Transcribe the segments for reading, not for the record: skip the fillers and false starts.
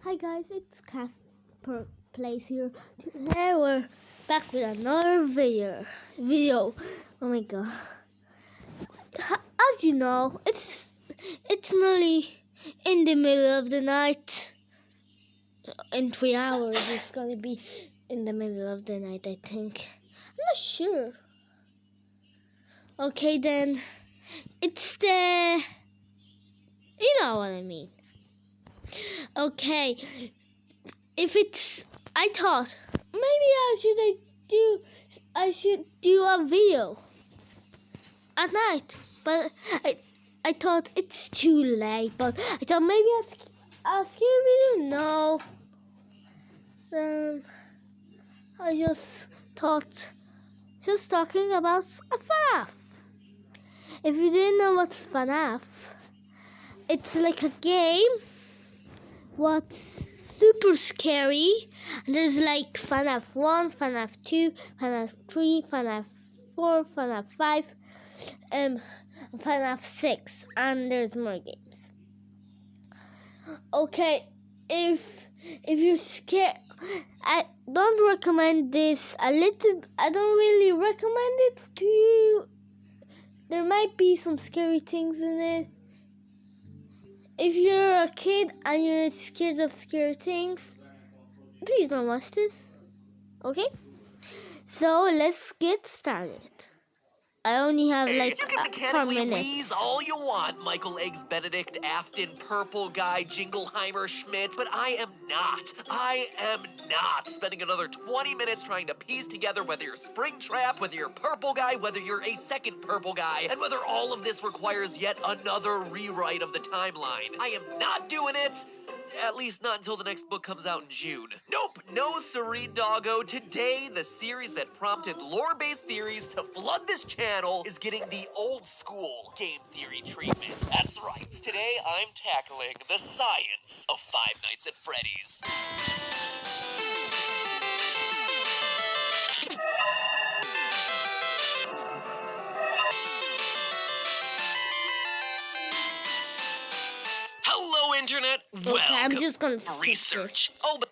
Hi guys, it's Casper Plays here. Today we're back with another video. Oh my god. As you know, it's nearly in the middle of the night. In 3 hours it's gonna be in the middle of the night, I think. I'm not sure. Okay then, it's the... You know what I mean. Okay. If it's... I thought maybe I should do a video at night, but I thought it's too late. But I thought maybe ask you a video. No, I just thought just talking about FNAF. If you didn't know what's FNAF, it's like a game. What's super scary, and there's like FNAF 1, FNAF 2, FNAF 3, FNAF 4, FNAF 5, FNAF 6, and there's more games. Okay, if you're scared, I don't recommend this I don't really recommend it to you. There might be some scary things in it. If you're a kid and you're scared of scary things, please don't watch this. Okay? So let's get started. I only have like you can 4 mechanically minutes. wheeze all you want, Michael Eggs Benedict, Afton, Purple Guy, Jingleheimer, Schmidt, but I am not spending another 20 minutes trying to piece together whether you're Springtrap, whether you're Purple Guy, whether you're a second Purple Guy, and whether all of this requires yet another rewrite of the timeline. I am not doing it. At least not until the next book comes out in June. Nope, no siree doggo. Today, the series that prompted lore-based theories to flood this channel is getting the old school game theory treatment. That's right, today I'm tackling the science of Five Nights at Freddy's. Hello, Internet. Okay, I'm just gonna skip research. This. Oh, but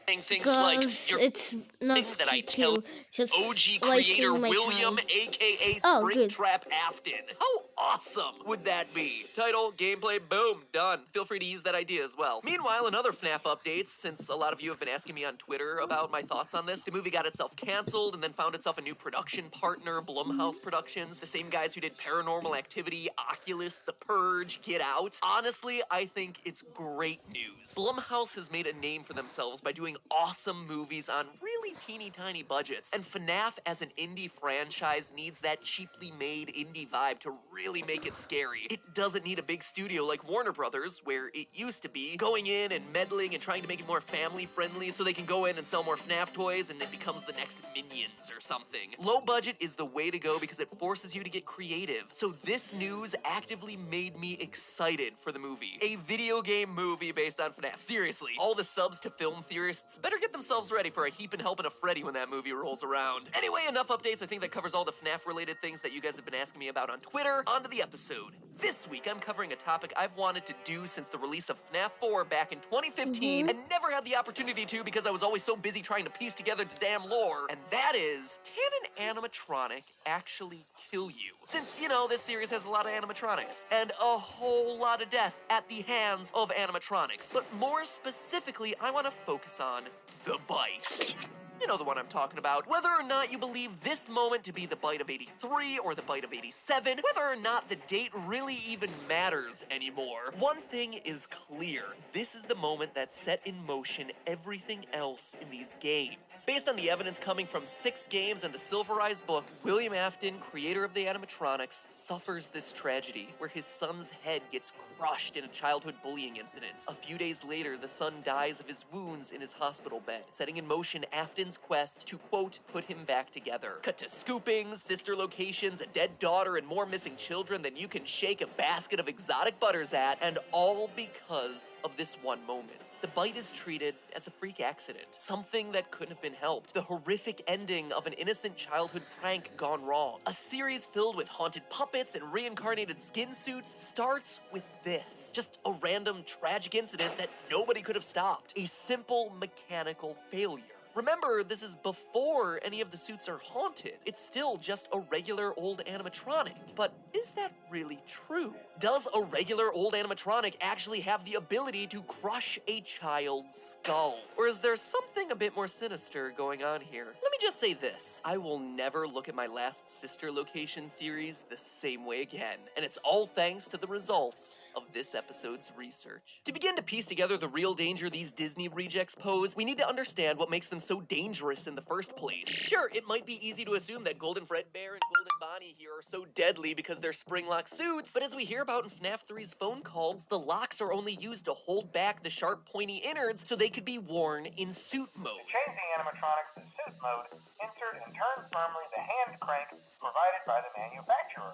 things like it's not that I tell just OG creator William, time. aka Good. Springtrap Afton. How awesome would that be? Title, gameplay, boom, done. Feel free to use that idea as well. Meanwhile, in other FNAF updates, since a lot of you have been asking me on Twitter about my thoughts on this, the movie got itself canceled and then found itself a new production partner, Blumhouse Productions, the same guys who did Paranormal Activity, Oculus, The Purge, Get Out. Honestly, I think it's great news. Blumhouse has made a name for themselves by doing awesome movies on really teeny tiny budgets, and FNAF as an indie franchise needs that cheaply made indie vibe to really make it scary. It doesn't need a big studio like Warner Brothers, where it used to be, going in and meddling and trying to make it more family friendly so they can go in and sell more FNAF toys and it becomes the next Minions or something. Low budget is the way to go because it forces you to get creative. So this news actively made me excited for the movie. A video game movie based on FNAF. Seriously, all the subs to film theorists better get themselves ready for a heapin' helpin' of Freddy when that movie rolls around. Anyway, enough updates. I think that covers all the FNAF related things that you guys have been asking me about on Twitter. On to the episode. This week I'm covering a topic I've wanted to do since the release of FNAF 4 back in 2015 and never had the opportunity to because I was always so busy trying to piece together the damn lore, and that is, can an animatronic actually kill you? Since, you know, this series has a lot of animatronics and a whole lot of death at the hands of animatronics. But more specifically, I want to focus on the bite. You know the one I'm talking about. Whether or not you believe this moment to be the bite of 83 or the bite of 87, whether or not the date really even matters anymore, one thing is clear. This is the moment that set in motion everything else in these games. Based on the evidence coming from 6 games and the Silver Eyes book, William Afton, creator of the animatronics, suffers this tragedy where his son's head gets crushed in a childhood bullying incident. A few days later, the son dies of his wounds in his hospital bed, setting in motion Afton's Logan's quest to, quote, put him back together. Cut to scoopings, sister locations, a dead daughter, and more missing children than you can shake a basket of exotic butters at, and all because of this one moment. The bite is treated as a freak accident, something that couldn't have been helped. The horrific ending of an innocent childhood prank gone wrong. A series filled with haunted puppets and reincarnated skin suits starts with this. Just a random tragic incident that nobody could have stopped. A simple mechanical failure. Remember, this is before any of the suits are haunted. It's still just a regular old animatronic. But is that really true? Does a regular old animatronic actually have the ability to crush a child's skull? Or is there something a bit more sinister going on here? Let me just say this. I will never look at my last sister location theories the same way again. And it's all thanks to the results of this episode's research. To begin to piece together the real danger these Disney rejects pose, we need to understand what makes them so dangerous in the first place. Sure, it might be easy to assume that Golden Fredbear and Golden Bonnie here are so deadly because they're spring-lock suits, but as we hear about in FNAF 3's phone calls, the locks are only used to hold back the sharp, pointy innards so they could be worn in suit mode. To change the animatronics to suit mode, insert and turn firmly the hand crank provided by the manufacturer.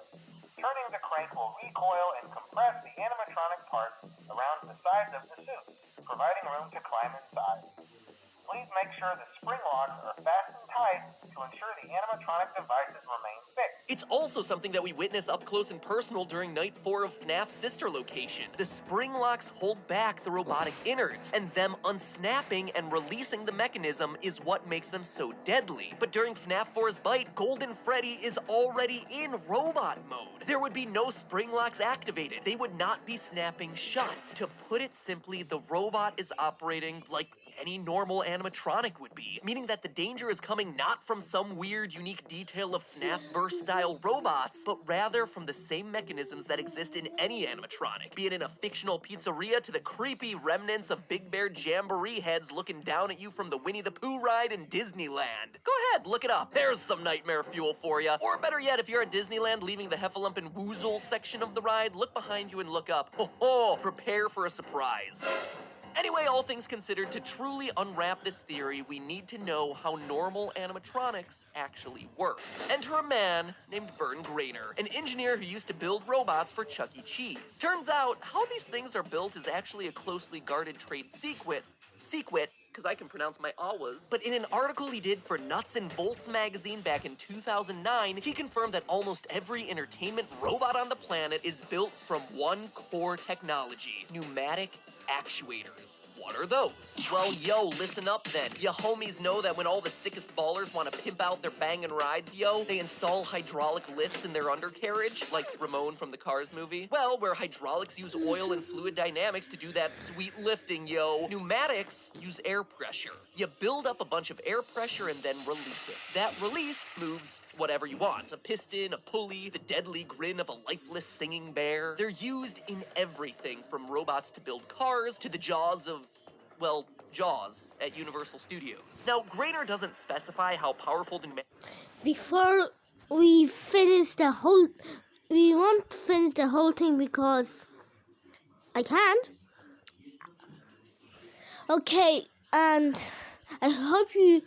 Turning the crank will recoil and compress the animatronic parts around the sides of the suit, providing room to climb inside. Please make sure the spring locks are fastened tight to ensure the animatronic devices remain fixed. It's also something that we witness up close and personal during Night 4 of FNAF's sister location. The spring locks hold back the robotic innards, and them unsnapping and releasing the mechanism is what makes them so deadly. But during FNAF 4's bite, Golden Freddy is already in robot mode. There would be no spring locks activated. They would not be snapping shut. To put it simply, the robot is operating like any normal animatronic would be, meaning that the danger is coming not from some weird, unique detail of FNAF-verse-style robots, but rather from the same mechanisms that exist in any animatronic, be it in a fictional pizzeria to the creepy remnants of Big Bear Jamboree heads looking down at you from the Winnie the Pooh ride in Disneyland. Go ahead, look it up. There's some nightmare fuel for you. Or better yet, if you're at Disneyland leaving the Heffalump and Woozle section of the ride, look behind you and look up. Ho ho! Prepare for a surprise. Anyway, all things considered, to truly unwrap this theory, we need to know how normal animatronics actually work. Enter a man named Vern Grainer, an engineer who used to build robots for Chuck E. Cheese. Turns out, how these things are built is actually a closely guarded trade secret, because I can pronounce my awas. But in an article he did for Nuts and Bolts magazine back in 2009, he confirmed that almost every entertainment robot on the planet is built from one core technology: pneumatic actuators. What are those? Well, yo, listen up then. Ya homies know that when all the sickest ballers want to pimp out their bangin' rides, yo, they install hydraulic lifts in their undercarriage, like Ramon from the Cars movie? Well, where hydraulics use oil and fluid dynamics to do that sweet lifting, yo, pneumatics use air pressure. You build up a bunch of air pressure and then release it. That release moves whatever you want. A piston, a pulley, the deadly grin of a lifeless singing bear. They're used in everything from robots to build cars to the jaws of, well, Jaws at Universal Studios. Now, Grainer doesn't specify how powerful the... Before we finish the whole... We won't finish the whole thing because I can't. Okay, and I hope you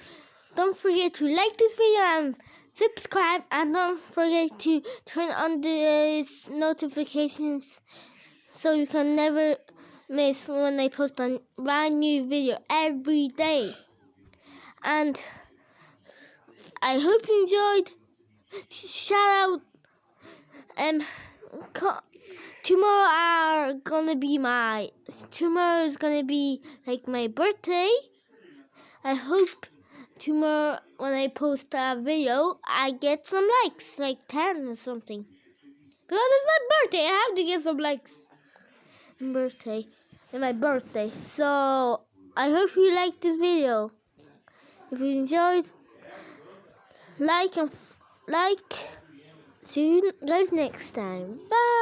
don't forget to like this video and subscribe, and don't forget to turn on the notifications so you can never miss when I post a brand new video every day. And I hope you enjoyed. Shout out. Tomorrow is gonna be like my birthday. I hope tomorrow when I post a video I get some likes, like 10 or something, because it's my birthday. I have to get some likes in my birthday. So I hope you liked this video. If you enjoyed, like. See you guys next time. Bye.